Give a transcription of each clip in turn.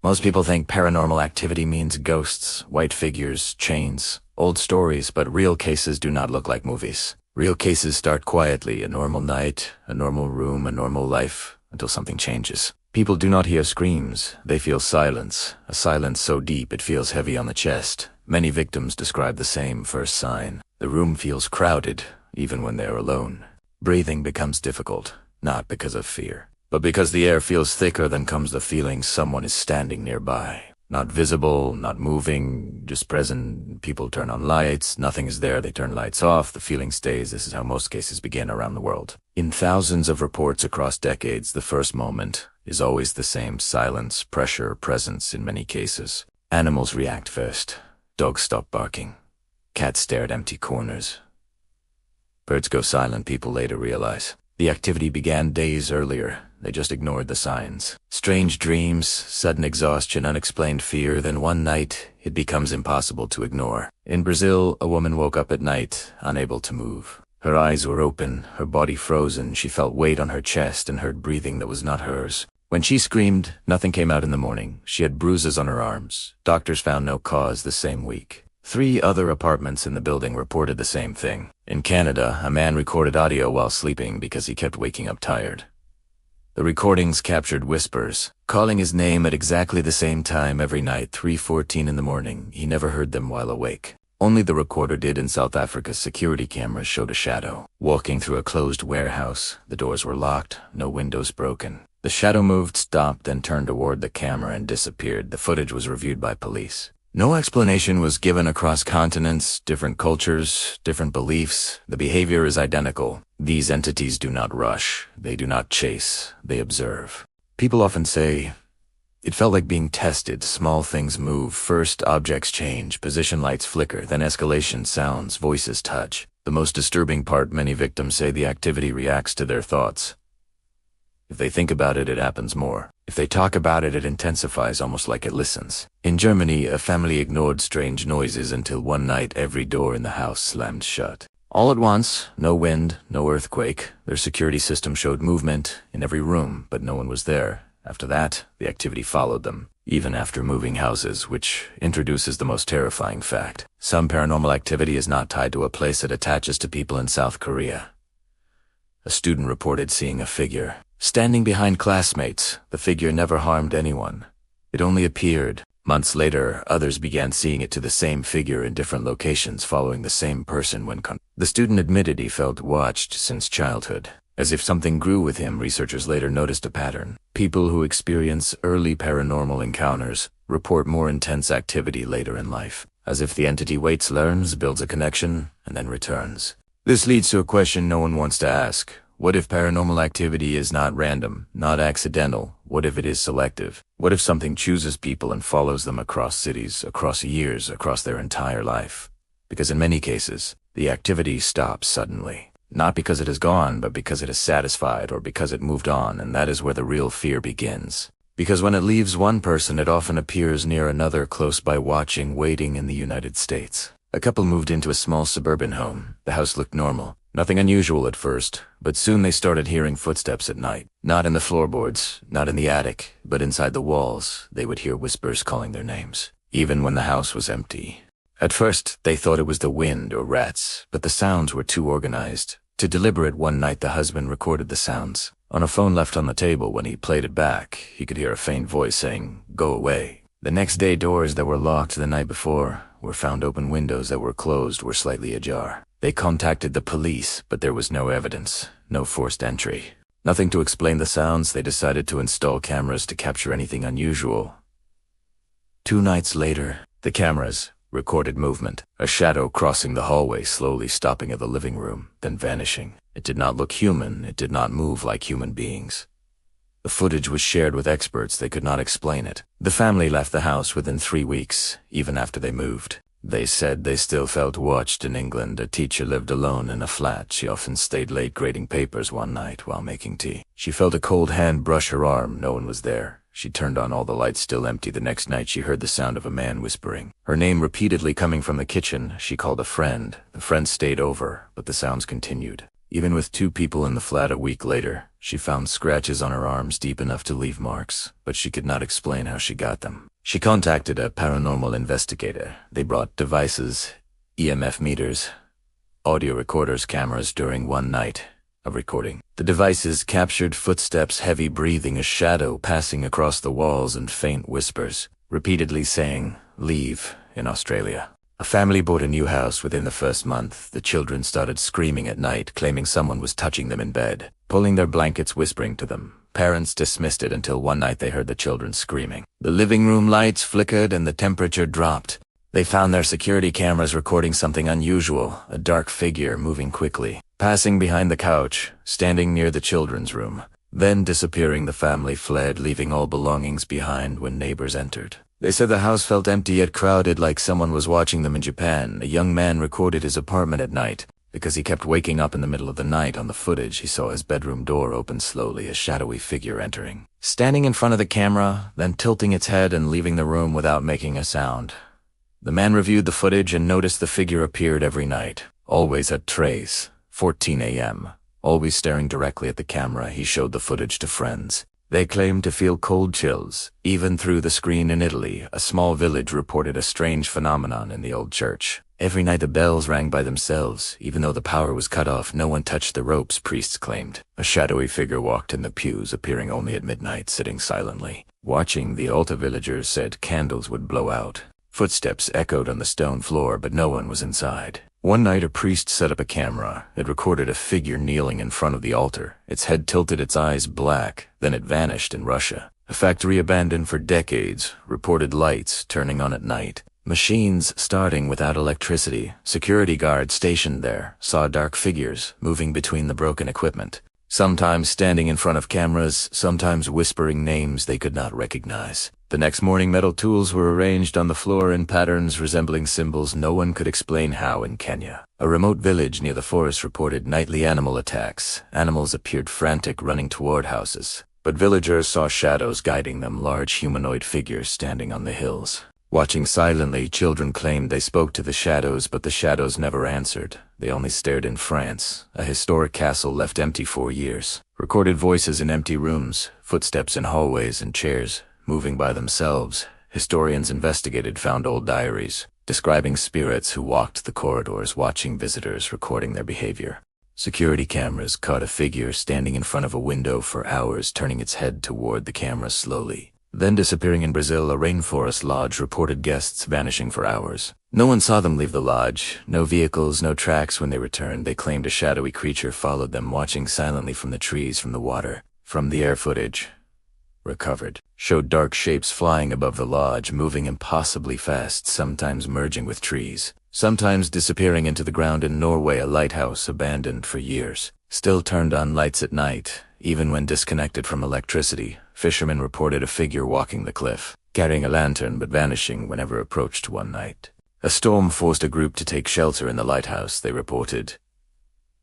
Most people think paranormal activity means ghosts, white figures, chains, old stories, but real cases do not look like movies. Real cases start quietly, a normal night, a normal room, a normal life, until something changes. People do not hear screams, they feel silence, a silence so deep it feels heavy on the chest. Many victims describe the same first sign. The room feels crowded, even when they are alone. Breathing becomes difficult, not because of fear, but because the air feels thicker. Then comes the feeling someone is standing nearby. Not visible, not moving, just present. People turn on lights, nothing is there, they turn lights off, the feeling stays. This is how most cases begin around the world. In thousands of reports across decades, the first moment is always the same: silence, pressure, presence in many cases. Animals react first. Dogs stop barking. Cats stare at empty corners. Birds go silent, people later realize. The activity began days earlier. They just ignored the signs. Strange dreams, sudden exhaustion, unexplained fear. Then one night, it becomes impossible to ignore. In Brazil, a woman woke up at night, unable to move. Her eyes were open, her body frozen. She felt weight on her chest and heard breathing that was not hers. When she screamed, nothing came out in the morning. She had bruises on her arms. Doctors found no cause the same week. 3 other apartments in the building reported the same thing. In Canada, a man recorded audio while sleeping because he kept waking up tired. The recordings captured whispers, calling his name at exactly the same time every night, 3:14 in the morning. He never heard them while awake. Only the recorder did. In South Africa, security cameras showed a shadow walking through a closed warehouse. The doors were locked, no windows broken. The shadow moved, stopped, then turned toward the camera and disappeared. The footage was reviewed by police. No explanation was given across continents, different cultures, different beliefs. The behavior is identical. These entities do not rush. They do not chase. They observe. People often say, "It felt like being tested. Small things move. First, objects change. Position, lights flicker. Then escalation, sounds, voices, touch." The most disturbing part, many victims say the activity reacts to their thoughts. If they think about it, it happens more. If they talk about it, it intensifies, almost like it listens. In Germany, a family ignored strange noises until one night every door in the house slammed shut. All at once, no wind, no earthquake. Their security system showed movement in every room, but no one was there. After that, the activity followed them, even after moving houses, which introduces the most terrifying fact. Some paranormal activity is not tied to a place. It attaches to people. In South Korea, a student reported seeing a figure standing behind classmates. The figure never harmed anyone. It only appeared. Months later, others began seeing it to the same figure in different locations, following the same person when the student admitted he felt watched since childhood. As if something grew with him, researchers later noticed a pattern. People who experience early paranormal encounters report more intense activity later in life, as if the entity waits, learns, builds a connection, and then returns. This leads to a question no one wants to ask. What if paranormal activity is not random, not accidental? What if it is selective? What if something chooses people and follows them across cities, across years, across their entire life? Because in many cases, the activity stops suddenly. Not because it is gone, but because it is satisfied or because it moved on, and that is where the real fear begins. Because when it leaves one person, it often appears near another close by, watching, waiting. In the United States, a couple moved into a small suburban home. The house looked normal. Nothing unusual at first, but soon they started hearing footsteps at night. Not in the floorboards, not in the attic, but inside the walls. They would hear whispers calling their names, even when the house was empty. At first, they thought it was the wind or rats, but the sounds were too organized. To deliberate, one night the husband recorded the sounds. On a phone left on the table, when he played it back, he could hear a faint voice saying, "Go away." The next day, doors that were locked the night before were found open. Windows that were closed were slightly ajar. They contacted the police, but there was no evidence, no forced entry. Nothing to explain the sounds. They decided to install cameras to capture anything unusual. 2 nights later, the cameras recorded movement. A shadow crossing the hallway, slowly stopping at the living room, then vanishing. It did not look human. It did not move like human beings. The footage was shared with experts. They could not explain it. The family left the house within 3 weeks, even after they moved. They said they still felt watched. In England, a teacher lived alone in a flat. She often stayed late grading papers. One night, while making tea, she felt a cold hand brush her arm. No one was there. She turned on all the lights, still empty. The next night, she heard the sound of a man whispering her name repeatedly coming from the kitchen. She called a friend. The friend stayed over, but the sounds continued. Even with 2 people in the flat a week later, she found scratches on her arms deep enough to leave marks, but she could not explain how she got them. She contacted a paranormal investigator. They brought devices, EMF meters, audio recorders, cameras during one night of recording. The devices captured footsteps, heavy breathing, a shadow passing across the walls, and faint whispers, repeatedly saying, "Leave," in Australia. A family bought a new house within the first month. The children started screaming at night, claiming someone was touching them in bed, pulling their blankets, whispering to them. Parents dismissed it until one night they heard the children screaming. The living room lights flickered and the temperature dropped. They found their security cameras recording something unusual, a dark figure moving quickly, passing behind the couch, standing near the children's room, then disappearing. The family fled, leaving all belongings behind when neighbors entered. They said the house felt empty yet crowded, like someone was watching them. In Japan, a young man recorded his apartment at night because he kept waking up in the middle of the night. On the footage, he saw his bedroom door open slowly, a shadowy figure entering, standing in front of the camera, then tilting its head and leaving the room without making a sound. The man reviewed the footage and noticed the figure appeared every night, always at Trey's, 14 a.m., always staring directly at the camera. He showed the footage to friends. They claimed to feel cold chills, even through the screen. In Italy, a small village reported a strange phenomenon in the old church. Every night the bells rang by themselves. Even though the power was cut off, no one touched the ropes, priests claimed. A shadowy figure walked in the pews, appearing only at midnight, sitting silently. Watching the altar, villagers said candles would blow out. Footsteps echoed on the stone floor, but no one was inside. One night a priest set up a camera. It recorded a figure kneeling in front of the altar, its head tilted, its eyes black. Then it vanished. In Russia, a factory abandoned for decades reported lights turning on at night. Machines starting without electricity. Security guards stationed there saw dark figures moving between the broken equipment, sometimes standing in front of cameras, sometimes whispering names they could not recognize. The next morning, metal tools were arranged on the floor in patterns resembling symbols. No one could explain how. In Kenya, a remote village near the forest reported nightly animal attacks. Animals appeared frantic, running toward houses, but villagers saw shadows guiding them, large humanoid figures standing on the hills, watching silently. Children claimed they spoke to the shadows, but the shadows never answered. They only stared. In France, a historic castle left empty for years recorded voices in empty rooms, footsteps in hallways, and chairs moving by themselves. Historians investigated, found old diaries describing spirits who walked the corridors, watching visitors, recording their behavior. Security cameras caught a figure standing in front of a window for hours, turning its head toward the camera slowly, then disappearing. In Brazil, a rainforest lodge reported guests vanishing for hours. No one saw them leave the lodge. No vehicles, no tracks when they returned. They claimed a shadowy creature followed them, watching silently from the trees, from the water. From the air footage recovered showed dark shapes flying above the lodge, moving impossibly fast, sometimes merging with trees, sometimes disappearing into the ground. In Norway, a lighthouse abandoned for years still turned on lights at night, even when disconnected from electricity. Fishermen reported a figure walking the cliff, carrying a lantern but vanishing whenever approached. One night, a storm forced a group to take shelter in the lighthouse. They reported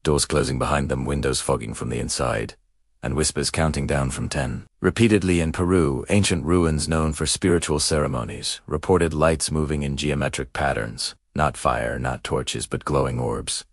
doors closing behind them, windows fogging from the inside, and whispers counting down from 10. Repeatedly in Peru, ancient ruins known for spiritual ceremonies reported lights moving in geometric patterns, not fire, not torches, but glowing orbs.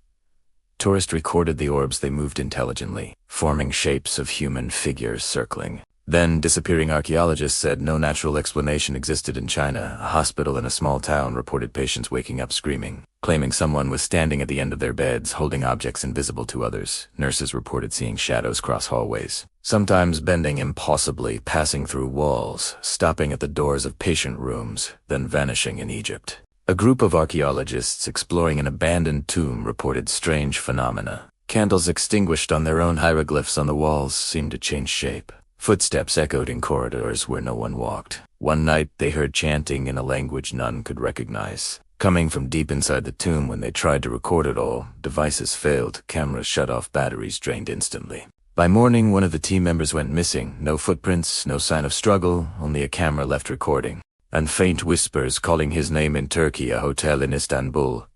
Tourists recorded the orbs. They moved intelligently, forming shapes of human figures circling, then disappearing. Archaeologists said no natural explanation existed. In China, a hospital in a small town reported patients waking up screaming, claiming someone was standing at the end of their beds, holding objects invisible to others. Nurses reported seeing shadows cross hallways, sometimes bending impossibly, passing through walls, stopping at the doors of patient rooms, then vanishing. In Egypt, a group of archaeologists exploring an abandoned tomb reported strange phenomena. Candles extinguished on their own, hieroglyphs on the walls seemed to change shape. Footsteps echoed in corridors where no one walked. One night they heard chanting in a language none could recognize, coming from deep inside the tomb. When they tried to record it all, devices failed, cameras shut off, batteries drained instantly. By morning, one of the team members went missing. No footprints, no sign of struggle, only a camera left recording, and faint whispers calling his name. In Turkey, a hotel in Istanbul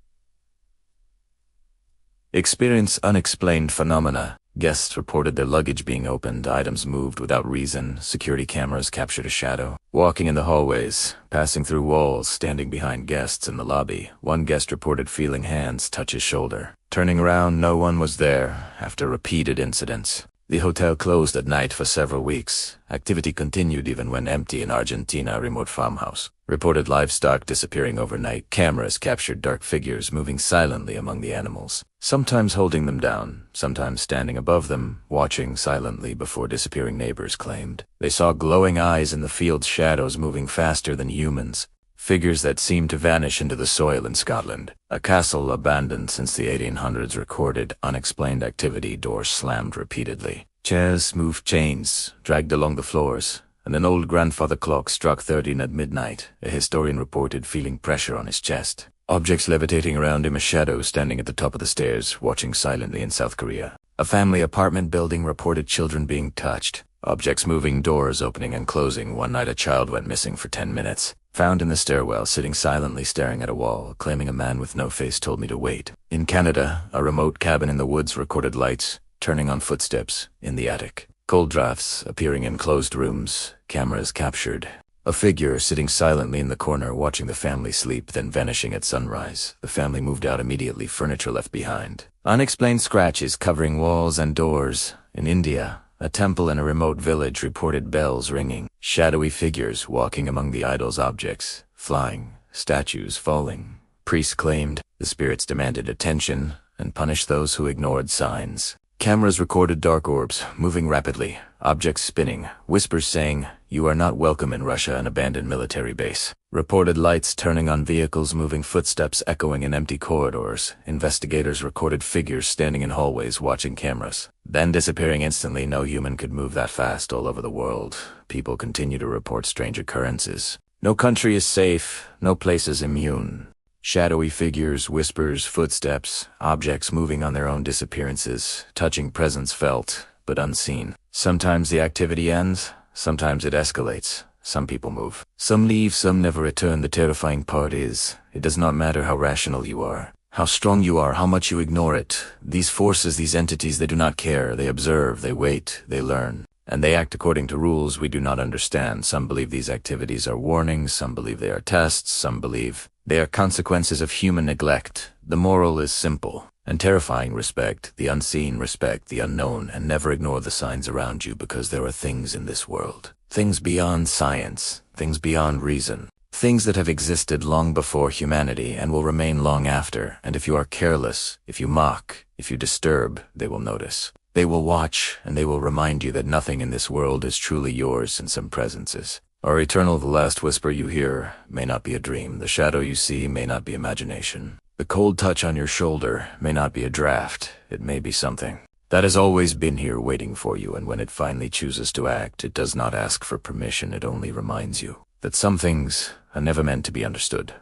experienced unexplained phenomena. Guests reported their luggage being opened, items moved without reason, security cameras captured a shadow. Walking in the hallways, passing through walls, standing behind guests in the lobby, one guest reported feeling hands touch his shoulder. Turning around, no one was there after repeated incidents. The hotel closed at night for several weeks. Activity continued even when empty in Argentina remote farmhouse. Reported livestock disappearing overnight. Cameras captured dark figures moving silently among the animals, sometimes holding them down, sometimes standing above them, watching silently before disappearing. Neighbors claimed they saw glowing eyes in the field's shadows moving faster than humans. Figures that seemed to vanish into the soil in Scotland. A castle abandoned since the 1800s recorded unexplained activity, doors slammed repeatedly. Chairs moved, chains dragged along the floors, and an old grandfather clock struck 13 at midnight. A historian reported feeling pressure on his chest. Objects levitating around him, a shadow standing at the top of the stairs, watching silently in South Korea. A family apartment building reported children being touched. Objects moving, doors opening and closing. One night a child went missing for 10 minutes. Found in the stairwell, sitting silently staring at a wall, claiming a man with no face told me to wait. In Canada, a remote cabin in the woods recorded lights turning on footsteps in the attic. Cold drafts appearing in closed rooms, cameras captured. A figure sitting silently in the corner watching the family sleep, then vanishing at sunrise. The family moved out immediately, furniture left behind. Unexplained scratches covering walls and doors. In India, a temple in a remote village reported bells ringing. Shadowy figures walking among the idol's objects, flying, statues falling. Priests claimed the spirits demanded attention and punished those who ignored signs. Cameras recorded dark orbs moving rapidly, objects spinning, whispers saying, "You are not welcome in Russia," an abandoned military base. Reported lights turning on vehicles moving, footsteps echoing in empty corridors. Investigators recorded figures standing in hallways watching cameras, then disappearing instantly. No human could move that fast all over the world. People continue to report strange occurrences. No country is safe, no place is immune. Shadowy figures, whispers, footsteps, objects moving on their own, disappearances, touching presence felt, but unseen. Sometimes the activity ends, sometimes it escalates. Some people move. Some leave, some never return. The terrifying part is, it does not matter how rational you are, how strong you are, how much you ignore it. These forces, these entities, they do not care. They observe, they wait, they learn. And they act according to rules we do not understand. Some believe these activities are warnings, some believe they are tests, some believe they are consequences of human neglect. The moral is simple and terrifying: respect the unseen, respect the unknown, and never ignore the signs around you, because there are things in this world, things beyond science, things beyond reason, things that have existed long before humanity and will remain long after. And if you are careless, if you mock, if you disturb, they will notice. They will watch, and they will remind you that nothing in this world is truly yours, and some presences are eternal. The last whisper you hear may not be a dream. The shadow you see may not be imagination. The cold touch on your shoulder may not be a draft. It may be something that has always been here waiting for you, and when it finally chooses to act, it does not ask for permission. It only reminds you that some things are never meant to be understood.